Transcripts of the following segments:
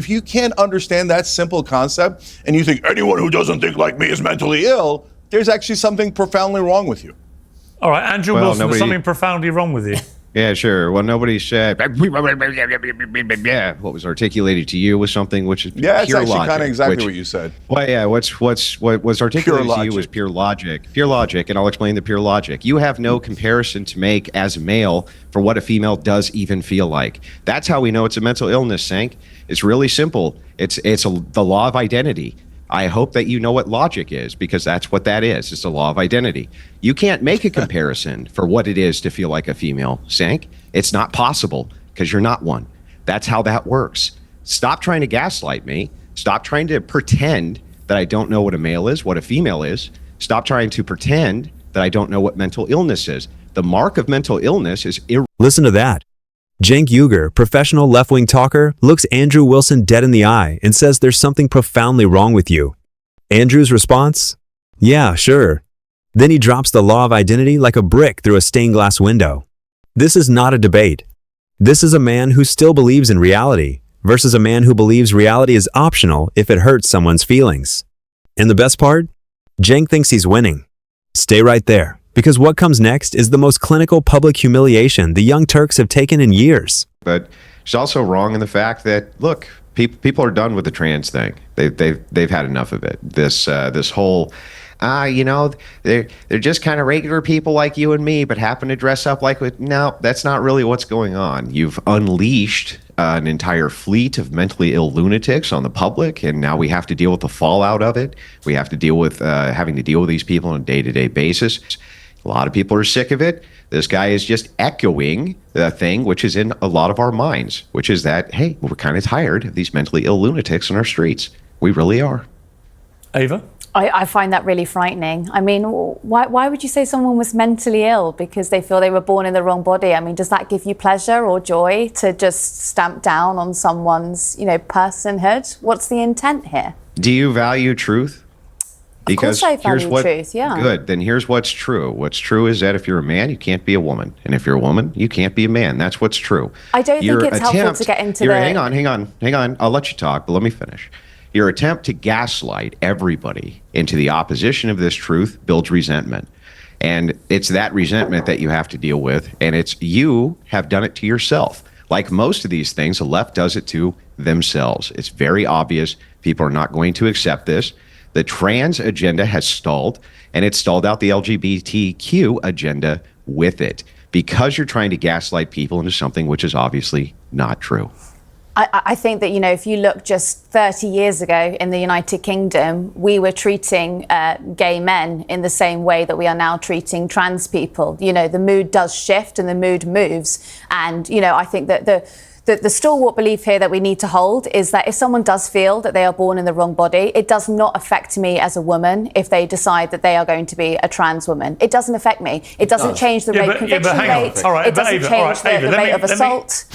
If you can't understand that simple concept and you think anyone who doesn't think like me is mentally ill, there's actually something profoundly wrong with you. All right, Andrew Wilson, there's something profoundly wrong with you. Yeah, sure. Well, nobody said, what was articulated to you was something which is yeah, it's pure actually logic, kind of exactly what you said. Well, yeah, what was articulated to you was pure logic, and I'll explain the pure logic. You have no comparison to make as a male for what a female does even feel like. That's how we know it's a mental illness, Cenk. It's really simple. It's the law of identity. I hope that you know what logic is, because that's what that is. It's the law of identity. You can't make a comparison for what it is to feel like a female, Cenk. It's not possible because you're not one. That's how that works. Stop trying to gaslight me. Stop trying to pretend that I don't know what a male is, what a female is. Stop trying to pretend that I don't know what mental illness is. The mark of mental illness is Listen to that. Cenk Uygur, professional left-wing talker, looks Andrew Wilson dead in the eye and says there's something profoundly wrong with you. Andrew's response? Yeah, sure. Then he drops the law of identity like a brick through a stained glass window. This is not a debate. This is a man who still believes in reality versus a man who believes reality is optional if it hurts someone's feelings. And the best part? Cenk thinks he's winning. Stay right there, because what comes next is the most clinical public humiliation the young Turks have taken in years. But she's also wrong in the fact that, look, people are done with the trans thing. They've had enough of it. This whole, they're just kind of regular people like you and me, but happen to dress up like with. No, that's not really what's going on. You've unleashed an entire fleet of mentally ill lunatics on the public, and now we have to deal with the fallout of it. We have to deal with having to deal with these people on a day-to-day basis. A lot of people are sick of it. This guy is just echoing the thing which is in a lot of our minds, which is that, hey, we're kind of tired of these mentally ill lunatics on our streets. We really are. Ava? I find that really frightening. I mean, why would you say someone was mentally ill because they feel they were born in the wrong body? I mean, does that give you pleasure or joy to just stamp down on someone's, personhood? What's the intent here? Do you value truth? Because here's what, truth, yeah. Good. Then here's what's true. What's true is that if you're a man, you can't be a woman, and if you're a woman, you can't be a man. That's what's true. I don't think it's helpful to get into the. Hang on. I'll let you talk, but let me finish. Your attempt to gaslight everybody into the opposition of this truth builds resentment, and it's that resentment that you have to deal with, and it's you have done it to yourself. Like most of these things, the left does it to themselves. It's very obvious. People are not going to accept this. The trans agenda has stalled, and it stalled out the LGBTQ agenda with it, because you're trying to gaslight people into something which is obviously not true. I think that, if you look just 30 years ago in the United Kingdom, we were treating gay men in the same way that we are now treating trans people. The mood does shift and the mood moves. And, I think that the stalwart belief here that we need to hold is that if someone does feel that they are born in the wrong body, it does not affect me as a woman if they decide that they are going to be a trans woman. It doesn't affect me. It doesn't change the rape conviction rate. It doesn't change the rate of assault.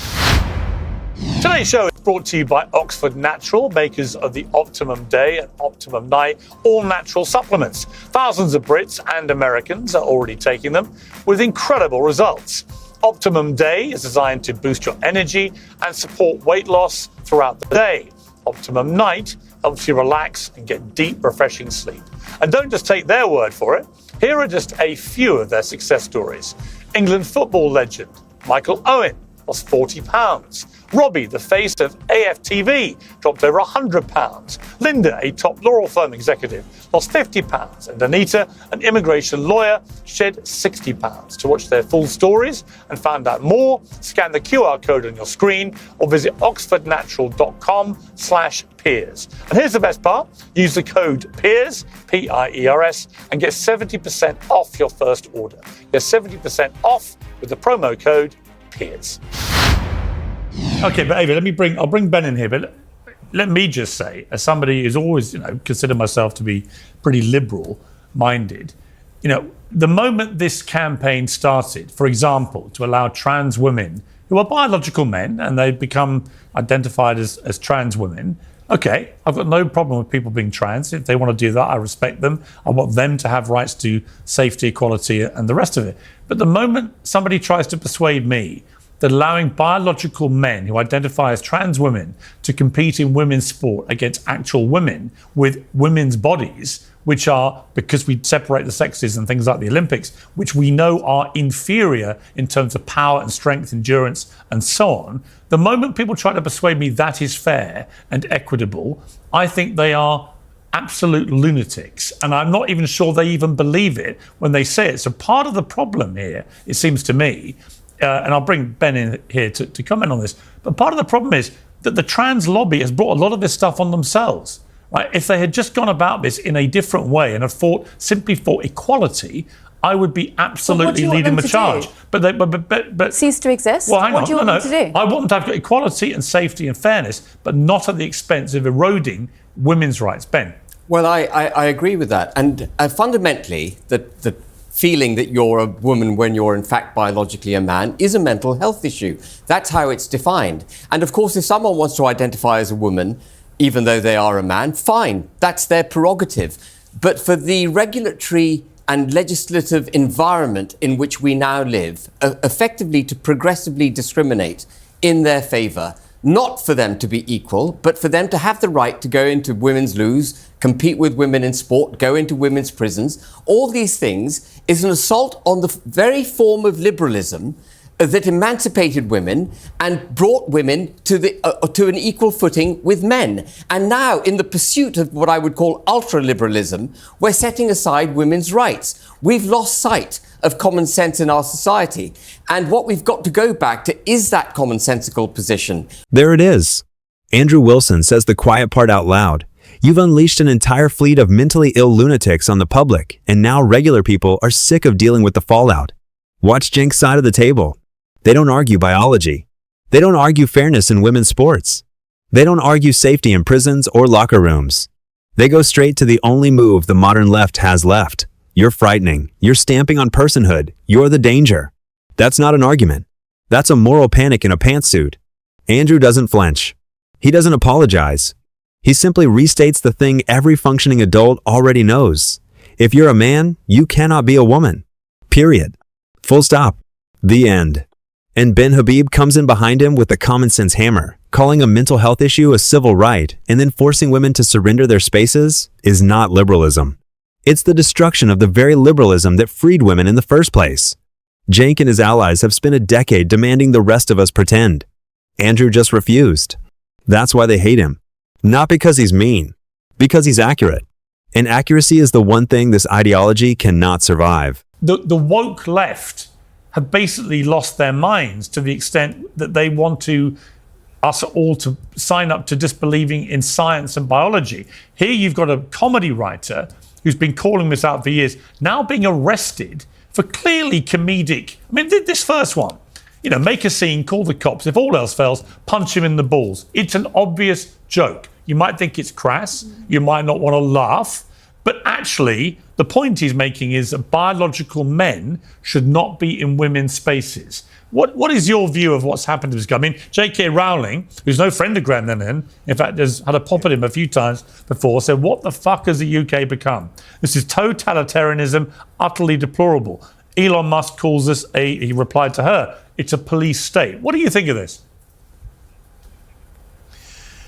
Today's show is brought to you by Oxford Natural, makers of the Optimum Day and Optimum Night all-natural supplements. Thousands of Brits and Americans are already taking them with incredible results. Optimum Day is designed to boost your energy and support weight loss throughout the day. Optimum Night helps you relax and get deep, refreshing sleep. And don't just take their word for it. Here are just a few of their success stories. England football legend Michael Owen lost 40 pounds. Robbie, the face of AFTV, dropped over 100 pounds. Linda, a top law firm executive, lost 50 pounds. And Anita, an immigration lawyer, shed 60 pounds. To watch their full stories and find out more, scan the QR code on your screen or visit oxfordnatural.com/Piers. And here's the best part. Use the code PIERS, P-I-E-R-S, and get 70% off your first order. Get 70% off with the promo code PIERS. Okay, but Ava, I'll bring Ben in here, but let me just say, as somebody who's always, considered myself to be pretty liberal-minded, the moment this campaign started, for example, to allow trans women who are biological men and they become identified as trans women, okay, I've got no problem with people being trans. If they want to do that, I respect them. I want them to have rights to safety, equality, and the rest of it. But the moment somebody tries to persuade me that allowing biological men who identify as trans women to compete in women's sport against actual women with women's bodies, which are, because we separate the sexes and things like the Olympics, which we know are inferior in terms of power and strength, endurance, and so on. The moment people try to persuade me that is fair and equitable, I think they are absolute lunatics. And I'm not even sure they even believe it when they say it. So part of the problem here, it seems to me, and I'll bring Ben in here to comment on this, but part of the problem is that the trans lobby has brought a lot of this stuff on themselves. Right? If they had just gone about this in a different way and had fought simply for equality, I would be absolutely leading the charge. But cease to exist? Well, hang on. What do you want them to do? I want them to have equality and safety and fairness, but not at the expense of eroding women's rights. Ben? Well, I agree with that. And fundamentally, the feeling that you're a woman when you're in fact biologically a man is a mental health issue. That's how it's defined. And of course, if someone wants to identify as a woman, even though they are a man, fine, that's their prerogative. But for the regulatory and legislative environment in which we now live, effectively to progressively discriminate in their favour, not for them to be equal, but for them to have the right to go into women's loos, compete with women in sport, go into women's prisons, all these things is an assault on the very form of liberalism that emancipated women and brought women to an equal footing with men. And now, in the pursuit of what I would call ultra-liberalism, we're setting aside women's rights. We've lost sight of common sense in our society. And what we've got to go back to is that commonsensical position. There it is. Andrew Wilson says the quiet part out loud. You've unleashed an entire fleet of mentally ill lunatics on the public, and now regular people are sick of dealing with the fallout. Watch Cenk's side of the table. They don't argue biology. They don't argue fairness in women's sports. They don't argue safety in prisons or locker rooms. They go straight to the only move the modern left has left. You're frightening. You're stamping on personhood. You're the danger. That's not an argument. That's a moral panic in a pantsuit. Andrew doesn't flinch. He doesn't apologize. He simply restates the thing every functioning adult already knows. If you're a man, you cannot be a woman. Period. Full stop. The end. And Ben Habib comes in behind him with the common sense hammer, calling a mental health issue a civil right, and then forcing women to surrender their spaces is not liberalism. It's the destruction of the very liberalism that freed women in the first place. Cenk and his allies have spent a decade demanding the rest of us pretend. Andrew just refused. That's why they hate him. Not because he's mean, because he's accurate. And accuracy is the one thing this ideology cannot survive. The woke left have basically lost their minds to the extent that they want us all to sign up to disbelieving in science and biology. Here you've got a comedy writer who's been calling this out for years, now being arrested for clearly comedic. I mean, this first one, make a scene, call the cops. If all else fails, punch him in the balls. It's an obvious joke. You might think it's crass. You might not want to laugh. But actually, the point he's making is that biological men should not be in women's spaces. What is your view of what's happened to this guy? I mean, J.K. Rowling, who's no friend of Graham Lennon, in fact, has had a pop at him a few times before, said, what the fuck has the UK become? This is totalitarianism, utterly deplorable. Elon Musk calls this he replied to her, it's a police state. What do you think of this?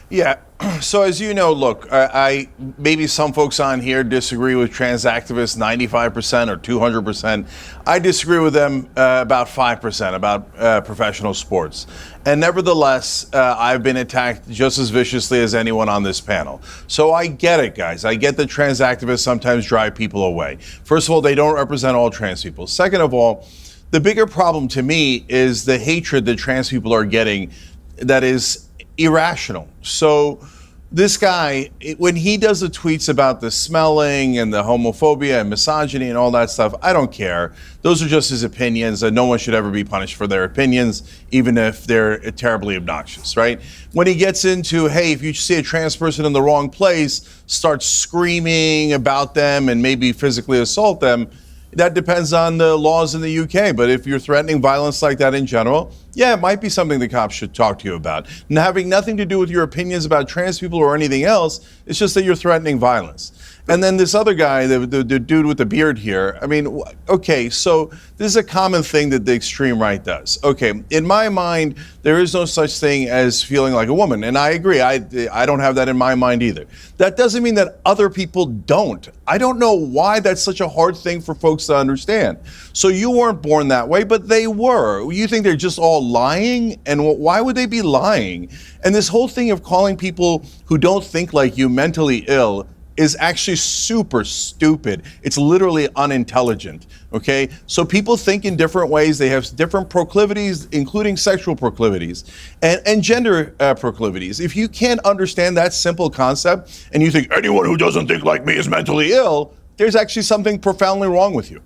Yeah. So as you know, look, I maybe some folks on here disagree with trans activists 95% or 200%. I disagree with them about 5% about professional sports. And nevertheless, I've been attacked just as viciously as anyone on this panel. So I get it, guys. I get that trans activists sometimes drive people away. First of all, they don't represent all trans people. Second of all, the bigger problem to me is the hatred that trans people are getting that is irrational. So this guy, when he does the tweets about the smelling and the homophobia and misogyny and all that stuff, I don't care. Those are just his opinions, and no one should ever be punished for their opinions, even if they're terribly obnoxious, right? When he gets into, hey, if you see a trans person in the wrong place, start screaming about them and maybe physically assault them, that depends on the laws in the UK. But if you're threatening violence like that in general, yeah, it might be something the cops should talk to you about. And having nothing to do with your opinions about trans people or anything else, it's just that you're threatening violence. And then this other guy, the dude with the beard here, I mean, okay, so this is a common thing that the extreme right does. Okay, in my mind, there is no such thing as feeling like a woman. And I agree, I don't have that in my mind either. That doesn't mean that other people don't. I don't know why that's such a hard thing for folks to understand. So you weren't born that way, but they were. You think they're just all lying? And why would they be lying? And this whole thing of calling people who don't think like you mentally ill is actually super stupid. It's literally unintelligent, okay? So people think in different ways. They have different proclivities, including sexual proclivities and gender proclivities. If you can't understand that simple concept and you think anyone who doesn't think like me is mentally ill, there's actually something profoundly wrong with you.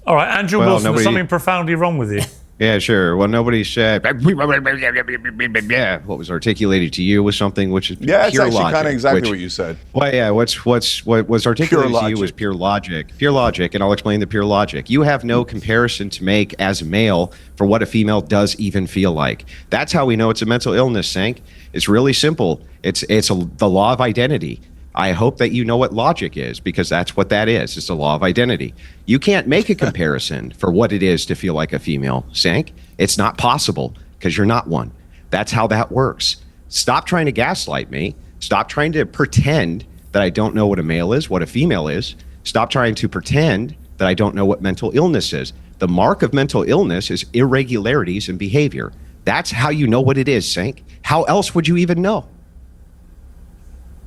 All right, Andrew Wilson, there's something profoundly wrong with you. Yeah, sure. Well, nobody said, yeah, what was articulated to you was something which is yeah, it's pure actually logic, kind of exactly what you said. Well, yeah, what was articulated to you was pure logic, and I'll explain the pure logic. You have no comparison to make as a male for what a female does even feel like. That's how we know it's a mental illness, Cenk. It's really simple. It's the law of identity. I hope that you know what logic is, because that's what that is. It's the law of identity. You can't make a comparison for what it is to feel like a female, Cenk. It's not possible because you're not one. That's how that works. Stop trying to gaslight me. Stop trying to pretend that I don't know what a male is, what a female is. Stop trying to pretend that I don't know what mental illness is. The mark of mental illness is irregularities in behavior. That's how you know what it is, Cenk. How else would you even know?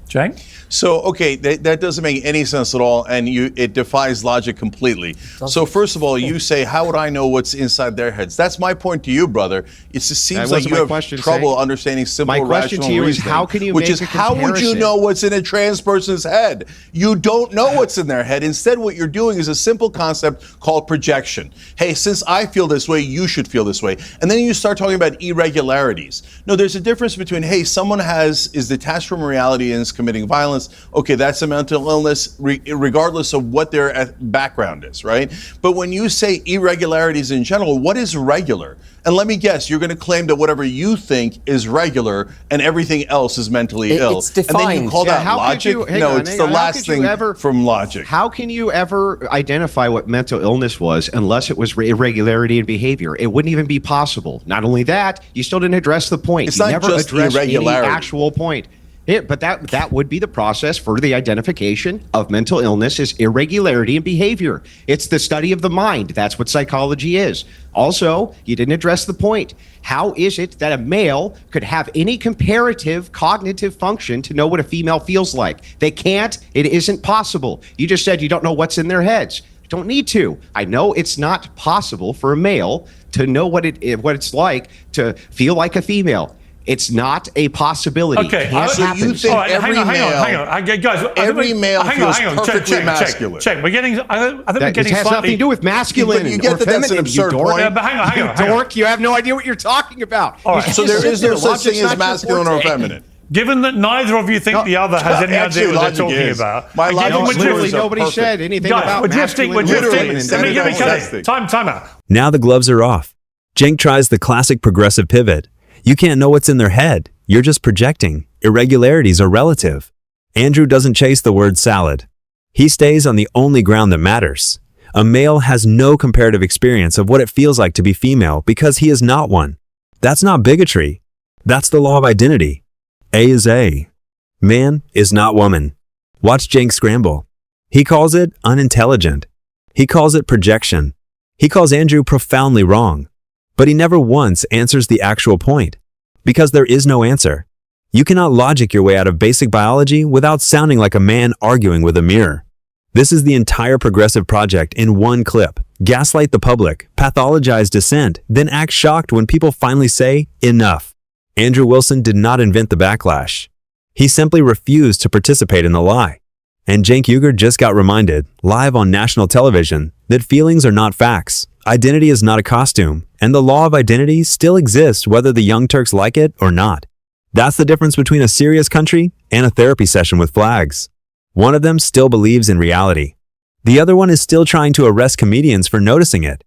Cenk? So, okay, that doesn't make any sense at all, and it defies logic completely. So, first of all, you say, how would I know what's inside their heads? That's my point to you, brother. It just seems like you have trouble understanding simple rational reasoning. My question to you is, how can you which is, how would you know what's in a trans person's head? You don't know what's in their head. Instead, what you're doing is a simple concept called projection. Hey, since I feel this way, you should feel this way. And then you start talking about irregularities. No, there's a difference between, hey, someone is detached from reality and is committing violence. Okay, that's a mental illness regardless of what their background is, right? But when you say irregularities in general, what is regular? And let me guess, you're going to claim that whatever you think is regular and everything else is mentally ill. It's defined. And then you call that logic? It's the last thing from logic. How can you ever identify what mental illness was unless it was irregularity in behavior? It wouldn't even be possible. Not only that, you still didn't address the point. It's you not never just addressed irregularity. any actual point. But that would be the process for the identification of mental illness is irregularity in behavior. It's the study of the mind. That's what psychology is. Also, you didn't address the point. How is it that a male could have any comparative cognitive function to know what a female feels like? They can't. It isn't possible. You just said you don't know what's in their heads. Don't need to. I know it's not possible for a male to know what it's like to feel like a female. It's not a possibility. Okay, so you think every male feels perfectly masculine? Check. We're getting. I think we're getting it has nothing to do with masculine you get or that feminine. That's an absurd you dork. point. But hang on. Dork, you have no idea what you're talking about. All right. So there is no such thing as masculine or feminine. Given that neither of you think the other has any idea what they're talking about, my logic literally nobody said anything about masculine. We're drifting. Time out. Now the gloves are off. Cenk tries the classic progressive pivot. You can't know what's in their head. You're just projecting. Irregularities are relative. Andrew doesn't chase the word salad. He stays on the only ground that matters. A male has no comparative experience of what it feels like to be female because he is not one. That's not bigotry. That's the law of identity. A is A. Man is not woman. Watch Cenk scramble. He calls it unintelligent. He calls it projection. He calls Andrew profoundly wrong. But he never once answers the actual point. Because there is no answer. You cannot logic your way out of basic biology without sounding like a man arguing with a mirror. This is the entire progressive project in one clip. Gaslight the public, pathologize dissent, then act shocked when people finally say, enough. Andrew Wilson did not invent the backlash. He simply refused to participate in the lie. And Cenk Uygur just got reminded, live on national television, that feelings are not facts. Identity is not a costume, and the law of identity still exists whether the young Turks like it or not. That's the difference between a serious country and a therapy session with flags. One of them still believes in reality. The other one is still trying to arrest comedians for noticing it.